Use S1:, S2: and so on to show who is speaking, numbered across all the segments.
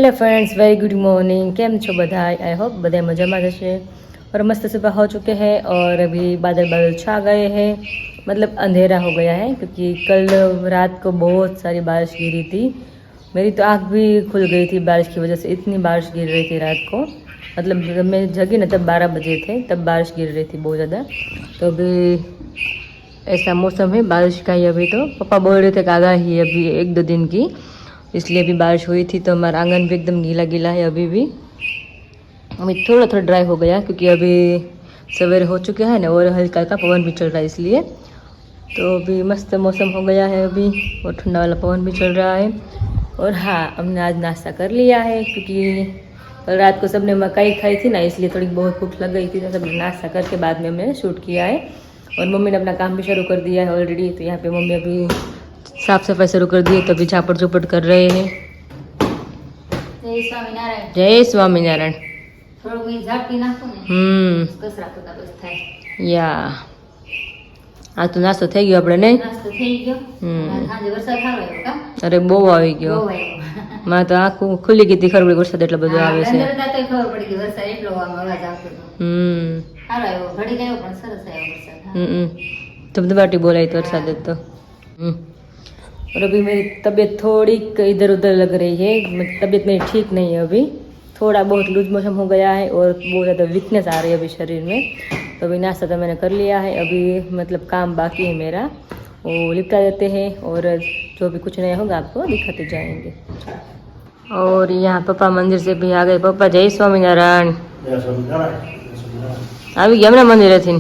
S1: Hello friends, very good morning. केम छो बधाई? आई होप बधाई मजा में जैसे। और मस्त सुबह हो चुके हैं और अभी बादल बादल छा गए हैं, मतलब अंधेरा हो गया है क्योंकि कल रात को बहुत सारी बारिश गिरी थी। मेरी तो आँख भी खुल गई थी बारिश की वजह से, इतनी बारिश गिर रही थी रात को। मतलब जब मैं जगी ना तब 12 बजे थे, तब बारिश गिर रही थी बहुत ज़्यादा। तो अभी ऐसा मौसम है बारिश का ही। अभी तो पापा बोल रहे थे कि आगाही अभी 1-2 दिन की, इसलिए अभी बारिश हुई थी। तो हमारा आंगन भी एकदम गीला गीला है अभी भी। अभी थोड़ा थोड़ा ड्राई हो गया क्योंकि अभी सवेरे हो चुके हैं ना, और हल्का हल्का पवन भी चल रहा है इसलिए। तो अभी मस्त मौसम हो गया है अभी, और ठंडा वाला पवन भी चल रहा है। और हाँ, हमने आज नाश्ता कर लिया है क्योंकि कल रात को सबने मकाई खाई थी ना, इसलिए थोड़ी बहुत भूख लग गई थी। तो सबने नाश्ता करके बाद में हमने शूट किया है। और मम्मी ने अपना काम भी शुरू कर दिया है ऑलरेडी। तो यहाँ पे मम्मी अभी साफ सफाई शुरू कर दी, तो अभी झापड़ झुपड़ कर रहे हैं।
S2: जय स्वामीनारायण।
S1: जय स्वामीनारायण।
S2: થોડું મી ઝાપટી નાખો ને કસરા કરતા બસ થાય
S1: યા આ તો નાસ્તો થઈ ગયો આપણે નહીં?
S2: નાસ્તો થઈ ગયો। સાંજે વરસાદ સારો આવ્યો કા?
S1: અરે બહુ આવી ગયો।
S2: બહુ આવ્યો।
S1: માં તો આખું ખુલી ગઈ હતી, ખબર પડી વરસાદ એટલો બધો આવે છે।
S2: અંદર તો ખબર પડી કે વરસાદ એટલો આમ અવાજ આવતો હતો। સારો આવ્યો, ઘડી ગયો પણ સરસ આવ્યો વરસાદ।
S1: ધબધબાટી બોલાય तो वरसाद तो। और अभी मेरी तबीयत थोड़ी इधर उधर लग रही है। तबीयत मेरी ठीक नहीं है अभी, थोड़ा बहुत लूज मोशन हो गया है और बहुत ज़्यादा वीकनेस आ रही है अभी शरीर में। तो अभी नाश्ता तो मैंने कर लिया है, अभी मतलब काम बाकी है मेरा, वो लिपटा देते हैं और जो भी कुछ नया होगा आपको दिखाते जाएंगे। और यहाँ पापा मंदिर से भी आ गए। पापा जय स्वामीनारायण। આવી ગયા એમના મંદિરેથી?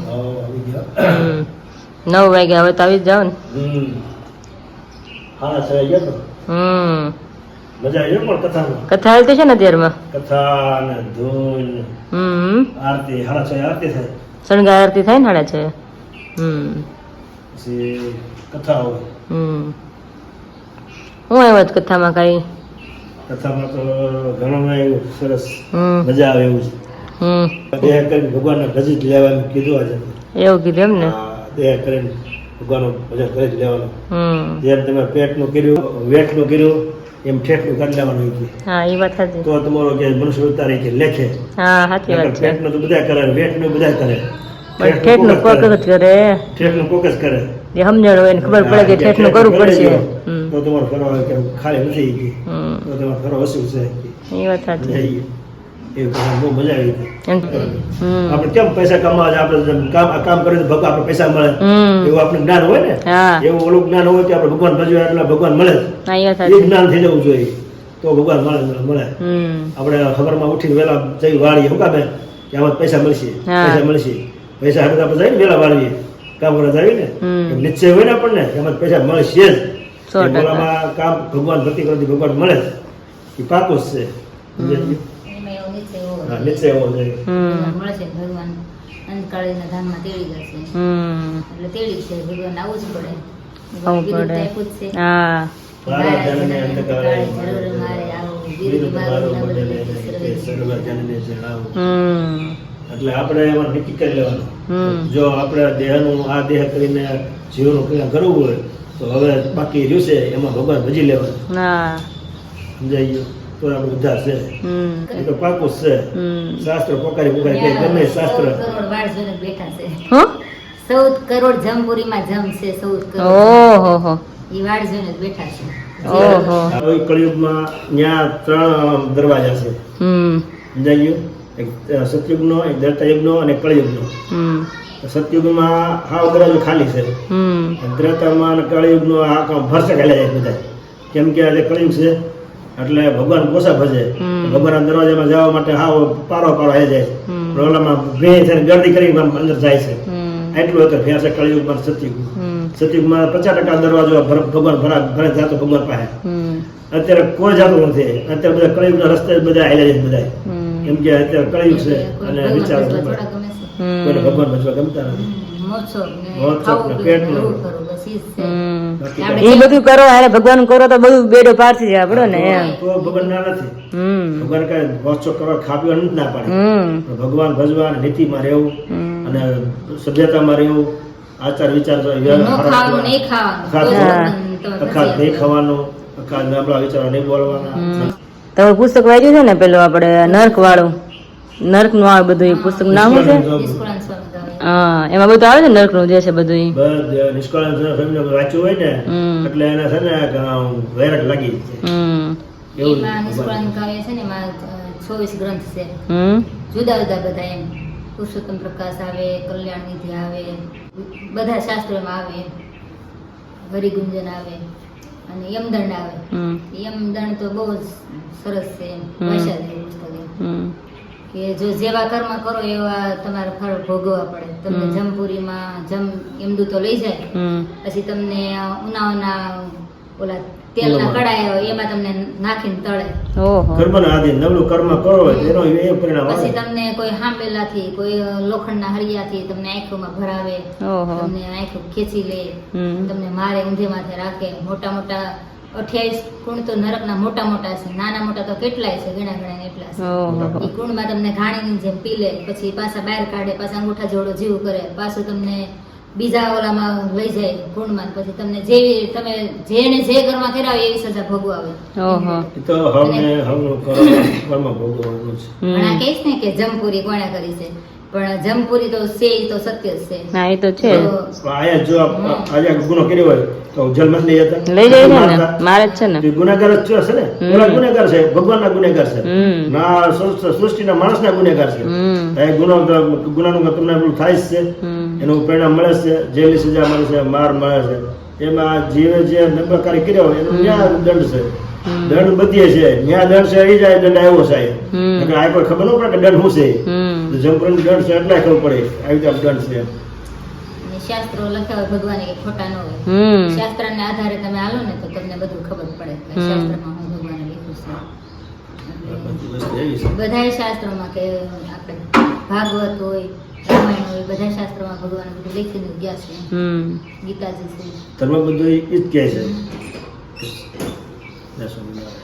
S1: 9 વાગ્યા, હવે તો આવી જ જાઓ ને।
S3: મજા આવી પણ કથામાં
S1: કથા હાલતી છે ને અત્યારમાં?
S3: કથા ને ધૂન આરતી 6:30 આરતી થાય,
S1: શણગાર આરતી થાય ને 6:30।
S3: પછી કથા હોય।
S1: હું આવ્યો કથામાં? કઈ
S3: કથામાં તો ઘણું એવું સરસ મજા આવે એવું છે। દેહ કરીને ભગવાનને ભજી જ લેવાનું કીધું આજે।
S1: એવું કીધું એમ ને?
S3: દેહ કરીને ભગવાનનું ભજન કરી જ લેવાનું। જેમ તમે પેટનું કર્યું, વેઠનું કર્યું, એમ ઠેઠનું કરી લેવાનું છે।
S1: હા, એ વાત સાચી।
S3: તો તમારો કે મનુષ્ય ઉતારે કે લેખે।
S1: હા, સાચી વાત છે।
S3: ઠેઠનું તો બધા કરે, વેઠનું બધા કરે,
S1: ઠેઠનું કોક જ કરે,
S3: ઠેઠનું કોક જ કરે।
S1: જે સમજણ હોય ને ખબર પડે કે ઠેઠનું કરવું પડશે,
S3: તો તમારો ફરવા કે ખાલી નથી ગઈ, તો તમારો ફરવા વસૂલ છે।
S1: એ વાત સાચી।
S3: એ બહુ મજા આવી હતી। આપણે કેમ પૈસા કમાવા છે, આપણે કામ કરીએ તો ભગવાન આપણે પૈસા મળે એવું આપણે જ્ઞાન હોય ને, એવું ઓલું જ્ઞાન હોય કે આપણે ભગવાન ભજવે એટલે ભગવાન મળે, એ જ્ઞાન થઈ જવું જોઈએ તો ભગવાન મળે। આપણે ખબરમાં ઉઠીને વહેલા જઈ વાળીએ, શું કામે કે આમાં પૈસા મળશે, પૈસા મળશે, પૈસા હાટે આપણે જઈને વહેલા વાળીએ, કામ કરવા જઈએ ને, નિશ્ચય હોય ને આપણને એમાં પૈસા મળશે જ। બોલામાં કામ ભગવાન ભક્તિ કરવાથી ભગવાન મળે, એ પાકો જ છે। નિશ્ચય એવો છે,
S2: મળશે ભગવાન અંતકાળીના ધામમાં તેડી જશે, એટલે તેડી છે ભગવાન આવવું જ પડે।
S3: એટલે આપણે એમાં નક્કી કરી લેવાનું, જો આપણે દેહનું આ દેહ કરીને જીવનું ક્રિયા કરવું હોય તો હવે બાકી રહ્યું છે એમાં ભગવાન ભજી લેવાનું। સમજાઈ ગયું? તો આપણે બધા છે એ તો પાકું જ છે। શાસ્ત્ર પોકારી પોકારી કે ગમે શાસ્ત્ર
S2: 14 કરોડ વાળ જોઈને બેઠા છે। 14 કરોડ જમપુરીમાં જમ છે, 14 કરોડ।
S1: ઓહો,
S2: એ વાળ જોઈને બેઠા છે।
S1: ઓહો,
S3: કોઈ કળિયુગમાં ત્યાં 3 દરવાજા છે। સમજાઈ ગયું? એક સતયુગનો, એક ત્રેતાયુગનો અને કળિયુગનો। સતયુગમાં હાવ દરવાજો ખાલી છે, ત્રેતામાં અને કળિયુગનો આ કામ ભરસે ખાલી જાય બધા, કેમ કે આજે કળિયુગ છે એટલે ભગવાન પોસા ભજે, ભગવાનના દરવાજામાં જવા માટે હાવ પારો આવી જાય, ઓલામાં ભેં થઈને ગરદી કરી અંદર જાય છે। એટલું હતું ફેર છે કળિયુગમાં સતયુગ। સતયુગમાં 50% દરવાજો ભગવાન ભરે જાતો ભગવાન પાસે, અત્યારે કોઈ જાતું નથી। અત્યારે બધા કળિયુગના રસ્તે બધા હાલ્યા જાય બધા, કેમ કે અત્યારે કળિયુગ છે અને વિચાર કોઈને ભગવાન ભજવા ગમતા નથી।
S1: એ બધું કરો અરે ભગવાન કરો તો બધું બેડો પાર થઈ જાય આપણો ને એમ।
S3: તો ભગવાન ના નથી, ભગવાન કઈ મોજો કરો ખાવા નથી ના પાડે, ભગવાન ભજવા નીતિમાં રહેવું અને સભ્યતામાં રહેવું, આચાર વિચાર નહીં ખાવાનું, અખાત નહીં ખાવાનું, અખાત આપણા વિચારો નહીં બોલવાના,
S1: તમે પુસ્તક વાંચ્યું છે ને પેલું આપણે નર્ક વાળું, નર્ક નું આવે બધું, એ પુસ્તક નામ શું છે?
S2: નિષ્કુળાનંદ સ્વામી ગાવે.
S1: હા, એમાં બધું આવે ને નર્ક નું જે છે બધું ઈ.
S3: બસ નિષ્કાળાનંદ સ્વામીનું વાંચ્યું હોય ને એટલે એને છે ને વૈરાગ લાગી જાય. એવું
S2: એમાં નિષ્કુળાનંદ ગાવે છે ને એમાં 24 ગ્રંથ છે,
S1: હમ
S2: જુદા જુદા બધા એમ. પુરુષોત્તમ પ્રકાશ આવે, કલ્યાણ નિધિ આવે, બધા શાસ્ત્રો એમાં આવે. હરિગુંજન આવે અને યમદંડ આવે.
S1: હમ
S2: યમદંડ તો બહુ જ સરસ છે એમ,
S1: હમ.
S2: વાંચ્યા જેવું પુસ્તક એમ.
S1: હમ
S2: કે જો જેવા કર્મ કરો એવા તમારે ફળ ભોગવવા પડે. તમને
S1: હમ.
S2: જમપુરીમાં યમદૂતો લઈ જાય,
S1: હમ
S2: પછી તમને ઉનાળાના ઓલા તેલના કડાયા હોય એમાં તમને નાખીને તળે.
S1: ઓહો
S3: કર્મના આધીન નવલું કર્મ કરો એનો એ પરિણામ
S2: પછી
S3: આવે.
S2: તમને કોઈ હાંબેલાથી, કોઈ લોખંડના હળિયાથી તમને આંખોમાં ભરાવે,
S1: ઓહો
S2: તમને આંખો ખેંચી લે,
S1: હમ
S2: તમને મારે ઊંધે માથે રાખે. મોટા મોટા 28 કુંડ તો નરકના મોટા મોટા છે, નાના મોટા તો કેટલાય છે, ઘણા ઘણા એટલા છે.
S1: ઓહો
S2: એ કુંડમાં તમને ઘાણીની જેમ પી લે, પછી પાછા બહાર કાઢે, પાછા અંગૂઠા જોડો જીવ કરે, પાછું તમને બીજા ઓલામાં લઈ જાય કુંડમાં. પછી તમને જેવી તમે જેને જે કર્મ કર્યા હોય એવી સજા ભોગવાવે.
S1: ઓહો
S3: એ તો હવને હવનું કર્મ ભોગવવાનું છે.
S2: ઘણા કહીશ ને કે જમપુરી કોણે કરી છે, પણ જમપુરી તો છે ઈ તો સત્ય જ છે.
S1: ના એ તો છે,
S2: તો
S3: આયા જો આજે ગુનો કર્યો હોય તો જેલમાં લઈ જતા,
S1: લઈ જાય છે ને, મારે જ છે ને.
S3: તે ગુનેગાર જ છે ને. પેલા ગુનેગાર છે, ભગવાનના ગુનેગાર છે,
S1: હમ
S3: ના સૃષ્ટિના માણસના ગુનેગાર છે.
S1: હમ
S3: એ ગુનાનું તમને પેલું થાય જ છે,
S1: હમ
S3: એનું પરિણામ મળે છે, જેલની સજા મળે છે, માર મળે છે. એમાં જીવે જે નબળકારી કર્યો હોય એનું ન્યાય દંડ છે. દંડ બધીએ છે, ન્યાય દંડ છે એ જાય દંડ આવ્યો છે.
S1: હમ.
S3: એટલે આ કોઈ ખબર ન પડે કે દંડ શું છે.
S1: હમ
S3: જમપુરનો દંડ છે એટલે ખબર પડે આવી રીતે દંડ છે.
S2: અને શાસ્ત્રો લખ્યા હોય ભગવાને કે ખોટા ન હોય.
S1: હમ
S2: શાસ્ત્રના આધારે તમે હાલો ને તો તમને બધું ખબર પડે કે શાસ્ત્રમાં હું ભગવાને લખ્યું છે.
S3: બધી વસ્તુ એવી છે.
S2: બધાય શાસ્ત્રોમાં કે આપણે ભાગવત હોય, રામાયણ હોય, બધા શાસ્ત્રોમાં ભગવાને બધું લખીને ગયા છે.
S1: હમ
S2: ગીતાજી છે.
S3: ધર્મ બધું એ જ કહે છે. જય સ્વામિનારાયણ.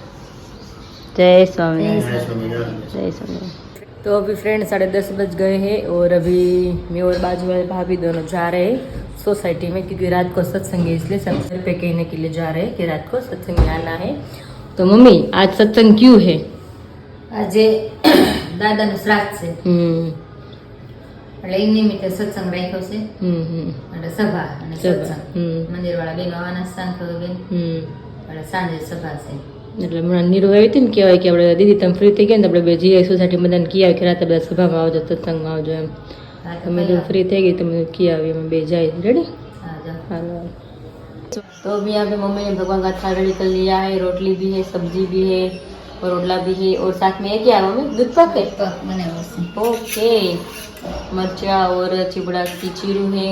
S1: जय स्वामीनारायण,
S3: जय स्वामिनारायण।
S1: जय स्वामीनारायण। तो अभी फ्रेंड 10:30 बज गए हैं और अभी मैं और बाजू वाले भाभी दोनों जा रहे हैं सोसाइटी में, क्योंकि रात को सत्संग है, इसलिए सबसे पे कहने के लिए जा रहे हैं कि रात को सत्संग में आना है। तो मम्मी आज सत्संग क्यों है?
S2: આજે દાદાનું શ્રાદ્ધ છે એટલે એ નિમિત્તે સત્સંગ રાખ્યો છે. એટલે સભા અને સત્સંગ મંદિરવાળા બેનો આવવાના સાંજ બેન, એટલે સાંજે સભા છે.
S1: એટલે હમણાં નીરુ આવી હતી ને કહેવાય કે આપણે દીદી તમે ફ્રી થઈ ગયા ને આપણે બે જીઆઈ સોસાયટી બધાને કી આવી કે રાતે બધા સભામાં આવજો, સત્સંગમાં આવજો એમ. તમે જો फ्री થઈ गई तो मैं किया अभी मैं बे जाए रेडी।
S2: હા, જાઓ.
S1: हेलो तो अभी यहाँ पे मम्मी ने भगवान का थाल रेडी कर लिया है, रोटली भी है, सब्जी भी है और रोटला भी है और साथ में ये क्या है मम्मी? दूध पाक है।
S2: પગ બનાવ્યો છે.
S1: ओके मरचा और चिबड़ा की चीरू है।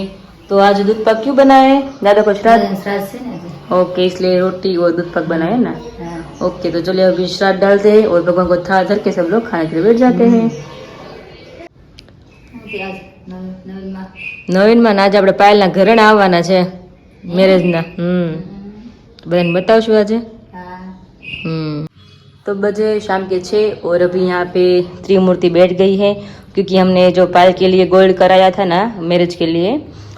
S1: तो आज दूध पाक क्यों बनाया है? दादा को श्राद्ध।
S2: દાદાનું શ્રાદ્ધ છે ને આજે.
S1: ओके इसलिए रोटी और दूध पाक बनाया है ना।
S2: હા.
S1: ओके तो चलिए अभी श्राद्ध डालते हैं और भगवान को थाल धर के सब लोग खाने के लिए बैठ जाते हैं।
S2: તે આજ નવીનમાં
S1: નવીનમાં આજે આપણે પાયલના ઘરેણા આવવાના છે મેરેજના. બધાને बताओ આજે.
S2: હા.
S1: तो बजे शाम के 6 और अभी यहाँ पे त्रिमूर्ति बैठ गई है, क्योंकि हमने जो पायल के लिए गोल्ड कराया था ना मैरिज के लिए,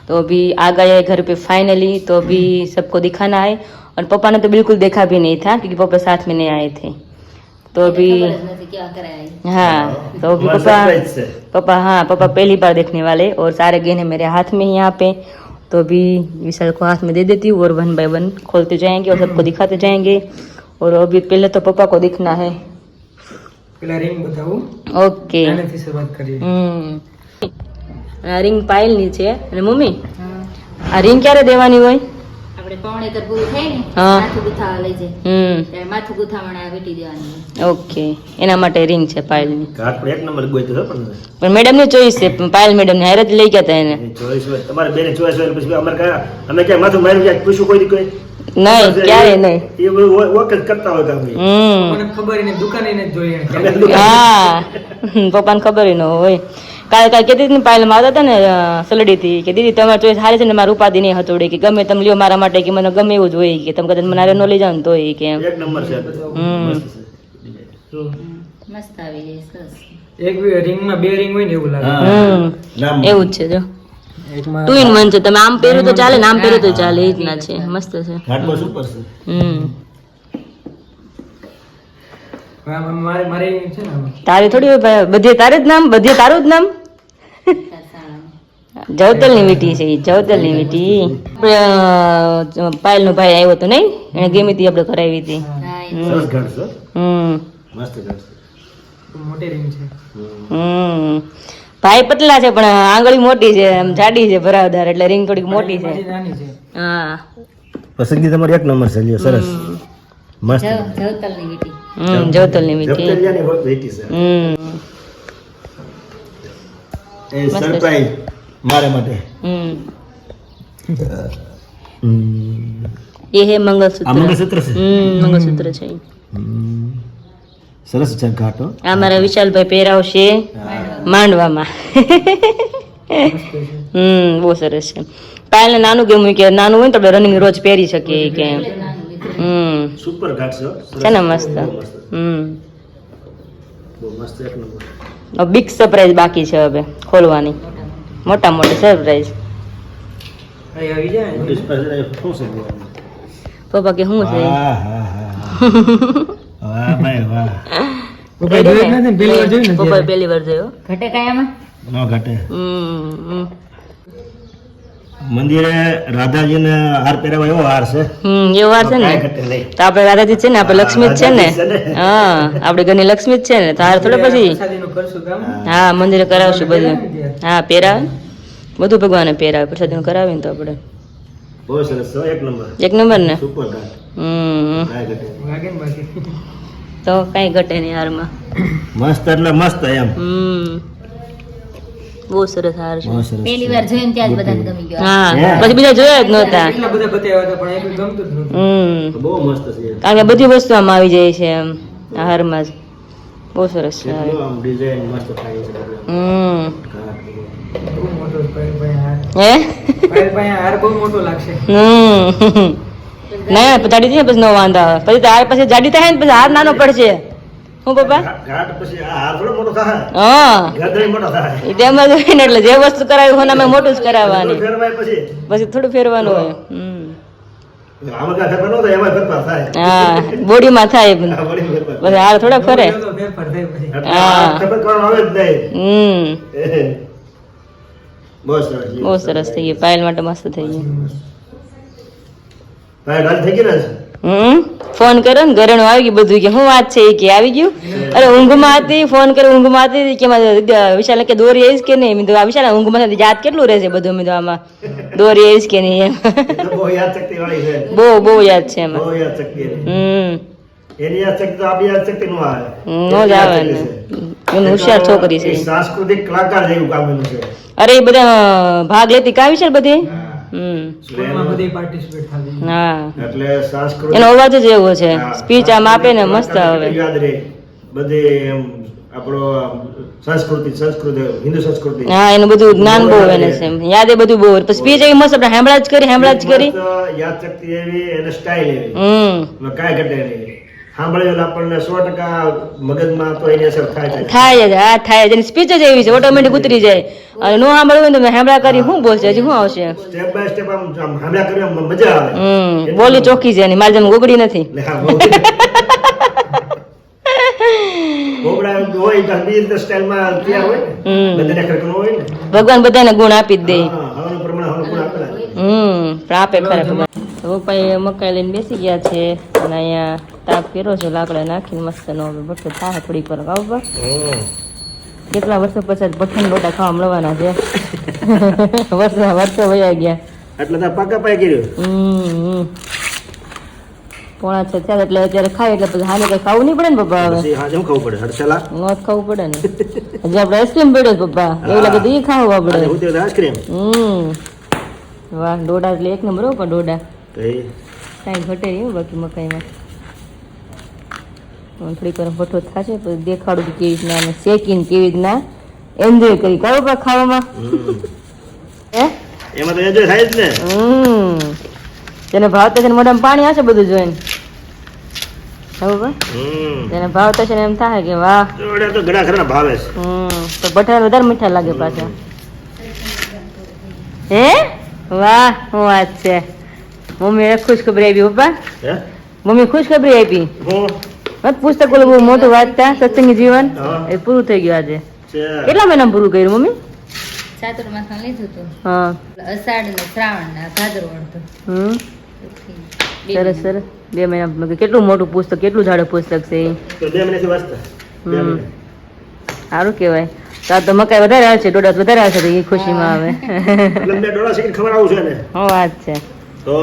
S1: तो अभी आ गया है घर पे फाइनली। तो अभी सबको दिखाना है और पापा ने तो बिल्कुल देखा भी नहीं था क्योंकि पापा साथ में नहीं आए थे। तो अभी
S2: ખબર જ નથી કેવા કરાય.
S1: हाँ तो अभी
S3: हमारा
S1: पापा
S3: surprise है।
S1: पापा पहली बार देखने वाले और सारे गहने मेरे हाथ में ही यहाँ पे। तो अभी विशाल को हाथ में दे देती हूँ और 1 बाय 1 खोलते जाएंगे और सबको दिखाते जाएंगे। और अभी पहले तो पापा को दिखना है।
S4: પેલા રિંગ બતાવું
S1: ओके
S4: આનાથી શરૂઆત કરીએ.
S1: रिंग पायल ની છે અને મમ્મી
S2: હા.
S1: આ રિંગ ક્યારે દેવાની હોય?
S2: આપણે પૌણેતર પૂરું થાય ને
S1: હા.
S2: માથું ગુથાવા લઈ જાય ત્યારે માથું ગુથામણા વીટી દેવાની હોય.
S1: ઓકે એના માટે રિંગ છે પાયલની.
S3: ઘાટ પર એક નંબર ગોઈતો હતો પણ
S1: મેડમની ચોઈસ છે, પાયલ મેડમની હારે જ લઈ ગયા હતા એને.
S3: ચોઈસ હોય તમારે બેને ચોઈસ હોય પછી અમારે કયા અમે ક્યાં માથું માર્યું ક્યાંક પૂછ્યું કોઈ દી કોઈ
S1: નહીં ક્યારે નહીં.
S3: એ બધું વોક જ કરતા હોય કામ
S4: મને ખબર એને દુકાને ને જોઈ એને ક્યારે.
S1: હા પપ્પાને ખબર ન હોય. કાલે કહેતી હતી ને પાયલમાં આવતા હતા ને સલડીથી કે દીદી તમારી ચોઈસ સારી છે ને મારું ઉપાધિ નહીં હતોડે કે ગમે તમે લ્યો મારા માટે કે મને ગમે એવું જ હોય કે તમે કદાચ મને હારે ન લઈ જાવ ને તો એ કે એમ.
S3: એક નંબર છે મસ્ત છે.
S2: મસ્ત આવી જાય સરસ.
S4: એક રિંગમાં 2 રિંગ હોય ને એવું લાગે.
S3: નામ
S1: એવું જ છે જો
S4: એકમાં
S1: 2 in 1 છે. તમે આમ પહેર્યું તો ચાલે ને આમ પહેર્યું તો ચાલે, એ રીતના છે. મસ્ત છે.
S3: ઘાટ પર સુપર છે.
S4: મારે મારે છે ને આમાં.
S1: તારે થોડી હોય ભાઈ, બધે તારે જ નામ, બધે તારું જ નામ. જવતલની વીટી છે ઈ, જવતલની વીટી. પાયલનો ભાઈ આવ્યો હતો નહીં, એને ગમી હતી, આપણે કરાવી હતી.
S3: સરસ ઘાટ છે મસ્ત ઘાટ છે
S4: મોટી ring છે.
S1: ભાઈ પતલા છે પણ આંગળી મોટી છે, આમ જાડી છે ભરાવદાર, એટલે રિંગ થોડીક મોટી છે.
S4: પાછી નાની છે.
S1: હા
S3: પસંદગી તમારી એક નંબર છે લ્યો સરસ મસ્ત
S2: જવતલની વીટી.
S1: જવતલની વીટી.
S3: જપ્તરિયાની હોત વેટી છે એ
S1: મસ્ત છે.
S3: સરપ્રાઈઝ મારા માટે
S1: એ હે મંગળસૂત્ર.
S3: આ મંગળસૂત્ર છે
S1: મંગળસૂત્ર છે.
S3: સરસ છે ઘાટ હો.
S1: આ મારા વિશાલભાઈ પહેરાવશે માંડવામાં. બહુ સરસ છે. પાયલને નાનું ગમ્યું કે નાનું હોય ને તો આપણે રનિંગ રોજ પહેરી શકીએ કે.
S3: સુપર ઘાટ છે હો. સરસ.
S1: છે ને મસ્ત.
S3: બહુ મસ્ત એક નંબર.
S1: બિગ સરપ્રાઈઝ બાકી છે હવે ખોલવાની, મોટા મોટી સરપ્રાઈઝ.
S4: અહીં આવી જાય ને.
S3: નોટિસ પર શું છે
S1: પપ્પા કે શું છે?
S3: વાહ હા હા વાહ ભાઈ વાહ
S4: પપ્પાએ જોયું જ નથી ને, પહેલી વાર જોયું ને
S1: પપ્પાએ
S4: ત્યારે.
S1: પહેલી વાર જોયો.
S2: ઘટે કાંઈ આમાં?
S3: નો ઘાટે
S1: હમ
S3: મંદિરે રાધાજીને હાર પહેરાવા એવો હાર છે
S1: એવો વાર છે ને.
S3: કાંઈ ઘટે નહીં.
S1: તો આપણે રાધાજી છે ને, આપણે લક્ષ્મી જ છે ને.
S3: રાધાજી છે ને.
S1: હા, આપણે ઘરની લક્ષ્મી જ છે ને, તો હાર થોડો પછી.
S4: પ્રસાદીનું કરશું કામ.
S1: હા, મંદિરે કરાવશું બધું. હા, પહેરાવે બધું, ભગવાને પહેરાવે, પ્રસાદીનું કરાવીએ ને તો આપણે.
S3: બહુ સરસ છે એક નંબર
S1: એક નંબર ને.
S3: સુપર ઘાટ કાંઈ ઘટે નહીં.
S4: લાગે ને બાકી.
S1: તો કઈ ઘટે નહીં હારમાં.
S3: મસ્ત એટલે મસ્ત એમ
S1: બહુ સરસ હાર છે.
S3: બહુ સરસ
S2: પહેલી વાર જોઈને ત્યાં જ બધાને ગમી ગયો.
S1: હા,
S3: હે?
S1: પછી બીજા જોયા જ નહોતા.
S4: એટલા બધા બતાવ્યા હતા પણ એટલું ગમતું જ નહોતું.
S3: બહુ મસ્ત છે
S1: કારણ કે બધી વસ્તુ આમાં આવી જાય છે એમ આ હારમાં જ. બહુ સરસ છે હાર.
S3: કેટલું આમ ડિઝાઇન મસ્ત થાય છે ઘાટ
S4: બહુ મોટો છે પાયલભાઈ હાર.
S1: હે
S4: પાયલભાઈ હાર બહુ મોટો લાગશે.
S1: ના જાડી થાય પછી નો વાંધો આવે, પછી તો હાર પછી જાડી થાય ને પછી હાર નાનો પડશે. હું પપ્પા?
S3: ઘાટ પછી આ હાર થોડો મોટો થાય
S1: હા,
S3: ગરદન મોટો થાય
S1: એ તેમ જ હોય ને, એટલે જે વસ્તુ કરાવી હોય ને અમે મોટું જ કરાવવાની,
S3: ફેરવાય પછી
S1: પછી થોડું ફેરવાનું હોય.
S3: આમાં કાંઈ ખબર ન થાય એમાં ફેરફાર થાય
S1: હા, બોડીમાં થાય
S3: આ વળી ફેરફાર થાય.
S1: પછી હાર થોડા ફરે.
S4: તો ફેરફાર થાય પછી.
S3: એટલે
S1: હા.
S3: આ ખબર કરવાનું આવે જ નહીં બહુ સરસ છે.
S1: બહુ સરસ થઈ ગયું, પાયલ માટે મસ્ત થઈ ગયું.
S3: ભાઈ ગાડી થઈ ગઈ ને
S1: ફોન કર્યો ને ઘરેણું આવી ગયું બધું, કે શું વાત છે એ કે આવી ગયું. અરે ઊંઘમાં હતી, ફોન કર્યો ઊંઘમાં હતી કે વિશાલ કે દોરી આવીશ કે નહીં. મેં તો આ વિશાલ ઊંઘમાં હતી, યાદ કેટલું રહેશે બધું. મેં તો આમાં દોરી આવીશ કે નહીં એમ.
S3: એ તો બહુ યાદ શક્તિ વાળી છે
S1: બહુ બહુ યાદ છે એમાં.
S3: બહુ યાદ શક્તિ એની.
S1: હમ
S3: એની યાદ શક્તિ તો આપણી યાદ શક્તિ નો આવે
S1: નો જ આવે ને. એમ હોશિયાર છોકરી છે.
S3: એ સાંસ્કૃતિક કલાકાર જેવું કામ એનું છે
S1: અરે એ બધા ભાગ લેતી કા વિશાલ બધી.
S4: સ્કૂલમાં બધી પાર્ટિસિપેટ થતી.
S1: હા,
S3: એટલે સાંસ્કૃતિક
S1: એનો અવાજ જ એવો છે,
S3: હા,
S1: સ્પીચ આમ આપે ને મસ્ત આવે.
S3: યાદ રહે બધી એમ આપણો સંસ્કૃતિ હિન્દુ સંસ્કૃતિ
S1: હા, એનું બધું જ્ઞાન બહુ એને છે, યાદ એ બધું બહુ. પછી સ્પીચ એવી મસ્ત આપણે હેમળા જ કરી
S3: મસ્ત યાદ શક્તિ એવી અને સ્ટાઇલ એવી એમાં કાંઈ ઘટે નહીં. સાંભળ્યું એટલે આપણને 100% મગજમાં તો એની અસર થાય છે.
S1: થાય જ. હા, થાય જ. એની સ્પીચ જ એવી છે, ઓટોમેટિક ઉતરી જાય. અને નો સાંભળવું હોય ને તો હેમળા કરી શું બોલશે, હજી શું આવશે.
S3: સ્ટેપ બાય સ્ટેપ આમ હામલા કરવા મજા આવે
S1: બોલી ચોખ્ખી છે એની, મારી જેમ ગોગડી નથી.
S3: એટલે હા, બોબડા હોય તો બીજી રીતે સ્ટાઇલમાં તૈયાર હોય ને બધાને ખરકનો હોય ને
S1: ભગવાન બધાને ગુણ આપી જ દે.
S3: હા, હવાનું પ્રમાણે હવાનું ગુણ આપેલા છે.
S1: પણ આપે ખરા ભગવાન. તો પપ્પાએ મકાઈ લઈને બેસી ગયા છે અને અહીંયા તાપ કર્યો છે, લાકડા નાખીને મસ્ત નો ભઠ્ઠો થાય થોડીક વાર. આવું કેટલા વર્ષો પછી ભઠ્ઠાના લોટા ખાવા મળવાના છે. વર્ષો વયા ગયા.
S3: એટલે તો પાકા પાય કર્યું
S1: પોણા 6 થયા એટલે અત્યારે ખાય એટલે પછી હાને કઈ ખાવું નહીં પડે ને પપ્પા. હવે
S3: પછી હા જેમ ખાવું પડે હડસલા
S1: નો જ ખાવું પડે ને. હજી આપણે આઈસ્ક્રીમ પડ્યો છે પપ્પા, એવું લાગે તો એ ખાવું આપણે.
S3: હું તો આઈસ્ક્રીમ
S1: વાહ, ડોડા એટલે એક નંબર હો. પણ ડોડા
S3: તો એ
S1: કાંઈ ઘટે નહીં બાકી મકાઈમાં. થોડીક વાર ભઠ્ઠો થશે પછી દેખાડું કે કેવી રીતના અમે શેકીને કેવી રીતના એન્જોય કરી કયો પા ખાવામાં. હે
S3: એમાં તો એન્જોય થાય જ ને.
S1: જેને ભાવતા છે ને મોઢામાં પાણી આવશે બધું જોઈને. બરાબર, જેને ભાવતા છે ને એમ થાય કે વાહ.
S3: જોડે તો ઘણા ખરા ભાવે છે.
S1: તો બટાકા વધારે મીઠા લાગે પાછા. હે વાહ, શું વાત છે. મમ્મી ખુશખબરી આપી પપ્પા.
S3: હે
S1: મમ્મી ખુશખબરી આપી.
S3: હું
S1: પુસ્તક ઓલું બહુ મોટું વાંચતા સત્સંગી જીવન
S3: હા.
S1: એ પૂરું થઈ ગયું આજે.
S3: છે.
S1: કેટલા મહિનામાં પૂરું કર્યું મમ્મી?
S2: ચાતુર્માસમાં લીધું હતું
S1: હા.
S2: અષાઢ ને શ્રાવણ ને ભાદરવો હતું. બે
S1: સરસ
S2: મહિના.
S1: સરસ 2 મહિના. કેટલું મોટું પુસ્તક, કેટલું જાડું પુસ્તક છે એ.
S3: તો 2 મહિનાથી વાંચતા 2
S1: હમ.
S3: મહિના.
S1: સારું કહેવાય. તો આ તો મકાઈ વધારે આવે છે, ડોડા વધારે આવે છે, તો એ ખુશીમાં આવે.
S3: એટલે મેં ડોળા શીખીને ખબર આવું છે ને
S1: હો વાત છે.
S3: તો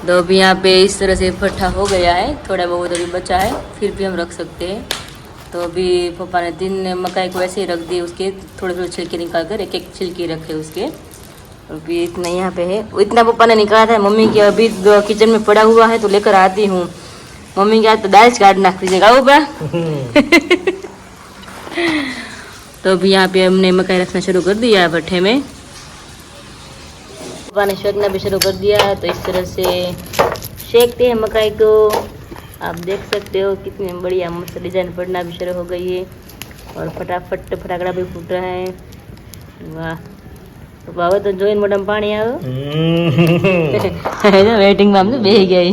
S1: तो अभी यहाँ पे इस तरह से इकट्ठा हो गया है, थोड़ा बहुत अभी बचा है, फिर भी हम रख सकते हैं. तो अभी पापा ने 3 मकाई को ऐसे ही रख दिए, उसके थोड़े थोड़े छिलके निकाल कर एक एक छिलके रखे उसके. अभी इतना यहाँ पे है, इतना पापा ने निकाला था. मम्मी के अभी किचन में पड़ा हुआ है तो लेकर आती हूँ. मम्मी के आज तो दाल काट नाख दीजिएगा ऊपर. तो अभी यहाँ पे हमने मकाई रखना शुरू कर दिया है भट्ठे में. पापा ने शेकना भी शुरू कर दिया है. तो इस तरह से शेकते हैं मकाई को. आप देख सकते हो कितनी बढ़िया मस्त डिजाइन पड़ना भी शुरू हो गई है और फटाफट फटाकड़ा भी फूट रहा है. वाह पापा હવે તો જોઈને મોઢામાં પાણી આવે. वेटिंग में हम तो बेह गए.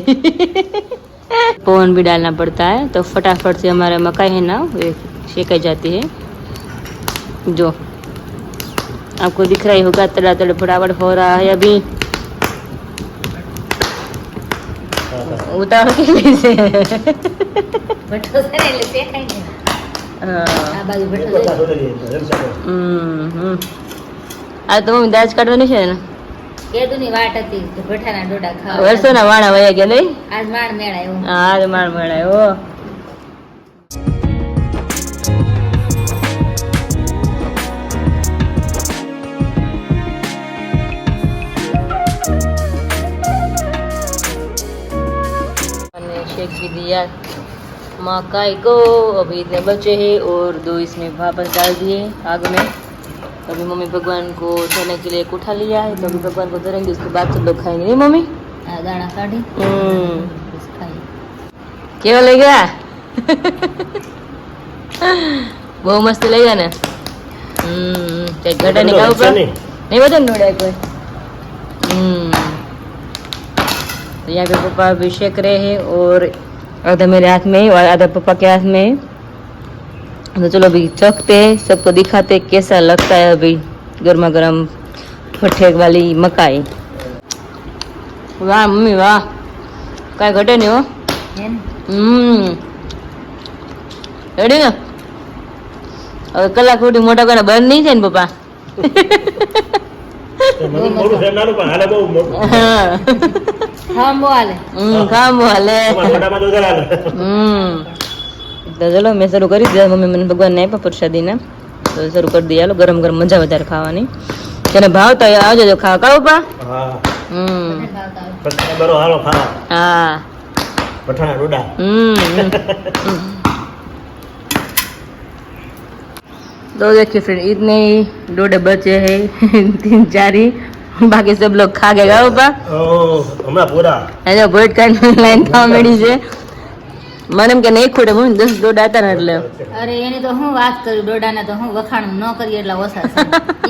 S1: पवन भी डालना पड़ता है तो फटाफट से हमारे मकाई है ना वे सेकाई जाती है. जो आपको दिख रहा ही होगा तड़ा तड़ फटाफट हो रहा है. अभी उतारो के लिए से
S2: ભઠ્ઠો છે ને એટલે શેકાય ને. આ બાજુ ભઠ્ઠો છે.
S1: આ તો મમ્મી દાજ કાઢવાની છે ને.
S2: કેદુની વાટ હતી કે ભઠ્ઠાના ડોડા ખાવા.
S1: વર્ષોના વાણા વયા ગયા નહીં.
S2: આજ માણ મેળાયો.
S1: હા આજ માણ મળાયો. शेक भी दिया मकाई को. अभी इतने बचे हैं और 2 इसमें वापस डाल दिए आग में. अभी मम्मी भगवान को धोने के लिए एक उठा लिया है तो अभी भगवान को धरेंगे, उसके बाद सब लोग खाएंगे नहीं मम्मी.
S2: આ દાણા કાઢી બસ ખાઈ.
S1: કેવા લઈ ગયા? બહુ મસ્ત લઈ ગયા ને. કઈ ઘટા નહીં ખાવું પડે नहीं वजन नोड़ा कोई. तो यहाँ पे पापा अभी शेक रहे हैं और आधा मेरे हाथ में और आधा पापा के हाथ में. तो चलो अभी चखते हैं, सबको दिखाते कैसा लगता है अभी गर्मा गर्म भट्ठे वाली मकाई. वाह मम्मी वाह, कहीं घटे नहीं हो.
S2: હે ને?
S1: રેડી ને? હવે કલાક સુધી મોટા કોને બંધ નહીં થાય ને પપ્પા.
S3: મોટું છે નાનું પણ હાલે બહુ મોટું.
S1: હા
S2: ખાંબો હાલે.
S1: કામ હાલે.
S3: મોટામાં તો વધારે હાલે.
S1: તો ચલો મેં શરૂ કરી દીધા. મમ્મી મને ભગવાનને આપ્યા પ્રસાદીને તો શરૂ કરી દઈએ. હાલો ગરમ ગરમ મજા વધારે ખાવાની. જેને ભાવતા હોય આવજો જો ખાવા કાવ પા.
S3: હા
S2: ભાવતા હોય.
S3: પછી બરો હાલો ખાવા
S1: हाँ
S3: પઠાણા ડોડા.
S1: तो देखिए फ्रेंड इतने ही डोडे बचे हैं 3-4 ही, बाकी सब लोग खा गए गाँव पा.
S3: ઓહ હમણાં પૂરા
S1: जो भोट का लाइन खावा मेरी છે. મને એમ કે નહીં ખોટે હું 10 ડોડા હતા ને એટલે
S2: અરે એની તો હું વાત કરું ડોડાને તો હું વખાણ ન કરી એટલા ઓછા છે.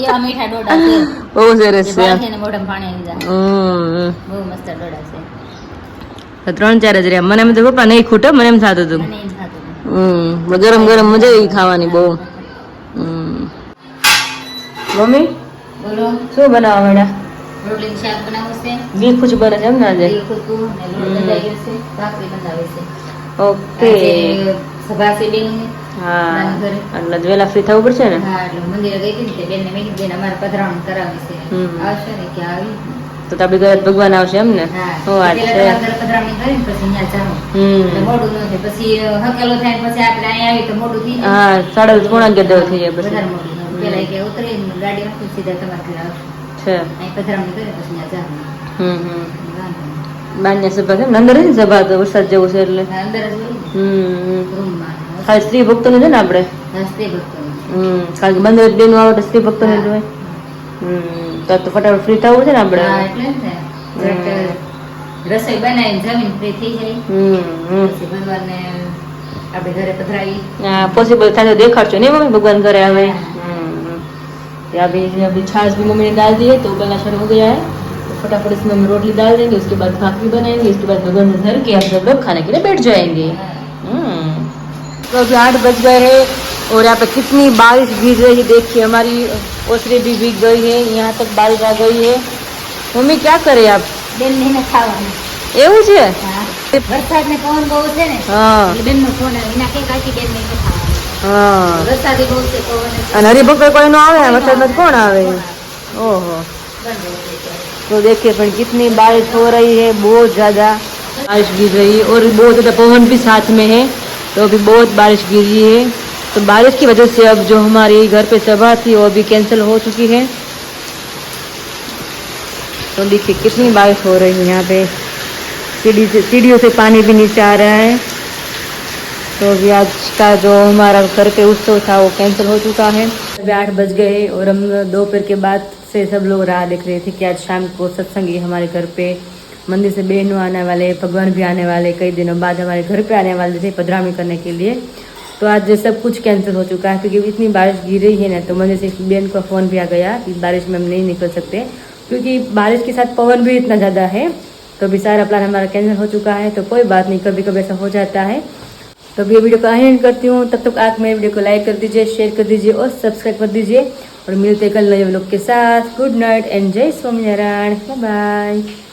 S2: એવા મીઠા ડોડા છે
S1: બહુ સરસ
S2: જે
S1: છે.
S2: બાળકીને મોઢામાં પાણી આવી જાય. બહુ મસ્ત ડોડા છે.
S1: 3-4 જ રહ્યા. મને એમ તો પપ્પા નહીં ખૂટે, મને એમ થતું હતું.
S2: મને એમ થતું હતું.
S1: ગરમ ગરમ મજા આવી ખાવાની બહુ. મમ્મી
S2: બોલો
S1: શું બનાવવા માંડ્યા?
S2: રોટલીનું શાક બનાવવું છે.
S1: બી ખુશ બને છે એમ ને આજે?
S2: એ ખોટું ને લોટ બંધાવ્યો છે. ભાખરી બંધાવી છે.
S1: ઓકે
S2: આજે સભા છે બેનની.
S1: હા
S2: નાની ઘરે.
S1: એટલે જ વહેલા ફ્રી થવું પડશે ને.
S2: હા એટલે મંદિરે ગઈ હતી ને તે બેનને મેં કીધું બેન અમારે પધરામણી કરાવી છે. આવશે ને કે આવી.
S1: તો આપણી ઘરે ભગવાન આવશે એમ ને?
S2: હા
S1: શું વાત
S2: પેલા
S1: છે.
S2: તમારા ઘરે પધરામણી કરીને પછી અહીંયા જાઉં. એટલે મોડું ન થાય. પછી હકેલો થાય ને પછી આપણે અહીંયા આવી તો મોડું થઈ જાય.
S1: હા 11:30 થઈ જાય
S2: વધારે
S1: પછી
S2: મોડું થાય. પેલા કે ઉતરીને ગાડી રાખી સીધા તમારા ઘરે આવશે.
S1: છે.
S2: અહીં પધરામણી કરીને પછી અહીંયા જાઉં. વાંધો નહીં.
S1: બાન્ય સભા કેમ અંદર જ ને સભા તો વરસાદ જેવું છે એટલે
S2: હા, અંદર જ હોય ને રૂમમાં.
S1: ખાલી સ્ત્રી ભક્તો છે ને આપણે.
S2: હસતે ભક્તોની.
S1: કારણ કે બંધ બેન આવે તો સ્ત્રી ભક્તો ને જ હોય. તો ફટાફટ ફ્રી થવું છે ને આપણે.
S2: હા એટલે જ ને. જરાક રસોઈ બનાવીને જમીન ફ્રી થઈ જાય પછી ભગવાનને આપણે ઘરે પધરાવી.
S1: પોસિબલ થાય તો દેખાડશો નહીં મમ્મી ભગવાન ઘરે આવે. अभी छाछ भी मम्मी ने डाल दी है तो उबलना शुरू हो गया है. तो फटाफट इसमें हम रोटली डाल देंगे, उसके बाद भाकरी बनाएंगे, उसके बाद भगवान में धर के हम सब लोग खाने के लिए बैठ जाएंगे। तो अभी 8 बज गए हैं और यहाँ पे कितनी बारिश भीग रही है, देखिए हमारी ओसरी भी भीग गई है, यहाँ तक बारिश आ गई है। मम्मी क्या करे आप?
S2: બેન ને ખાવાનું
S1: એવું છે?
S2: વરસાદ ને પવન બહુ છે ને
S1: હા
S2: એટલે બેન નો ફોન એના કે કાકી બેન ને ખાવાનું
S1: હા।
S2: વરસાદી બહુ છે પવન
S1: અને હરિભક્ત કોઈ નો આવે, વરસાદમાં કોણ આવે? ओहो, तो देखिए पर कितनी बारिश हो रही है, बहुत ज़्यादा बारिश गिर रही है और बहुत ज़्यादा पवन भी साथ में है, तो अभी बहुत बारिश गिर रही है। तो बारिश की वजह से अब जो हमारी घर पे सभा थी वो भी कैंसिल हो चुकी है। तो देखिए कितनी बारिश हो रही है, यहाँ पे सीढ़ियों से पानी भी नीचे आ रहा है। तो अभी आज का जो हमारा घर पे उत्सव था वो कैंसिल हो चुका है। अभी 8 बज गए और हम दोपहर के बाद से सब लोग राह देख रहे थे कि आज शाम को सत्संग है हमारे घर पे, मंदिर से बहनों आने वाले, भगवान भी आने वाले, कई दिनों बाद हमारे घर पे आने वाले थे पधरावनी करने के लिए। तो आज सब कुछ कैंसिल हो चुका है क्योंकि इतनी बारिश गिर रही है ना, तो मंदिर से बहन का फ़ोन भी आ गया कि बारिश में हम नहीं निकल सकते क्योंकि बारिश के साथ पवन भी इतना ज़्यादा है। तो अभी सारा प्लान हमारा कैंसिल हो चुका है, तो कोई बात नहीं, कभी कभी ऐसा हो जाता है। तो अभी वीडियो को एंड करती हूँ, तब तक आप मेरे वीडियो को लाइक कर दीजिए, शेयर कर दीजिए और सब्सक्राइब कर दीजिए और मिलते कल नए व्लॉग के साथ। गुड नाइट एंड जय स्वामीनारायण, बाय बाय।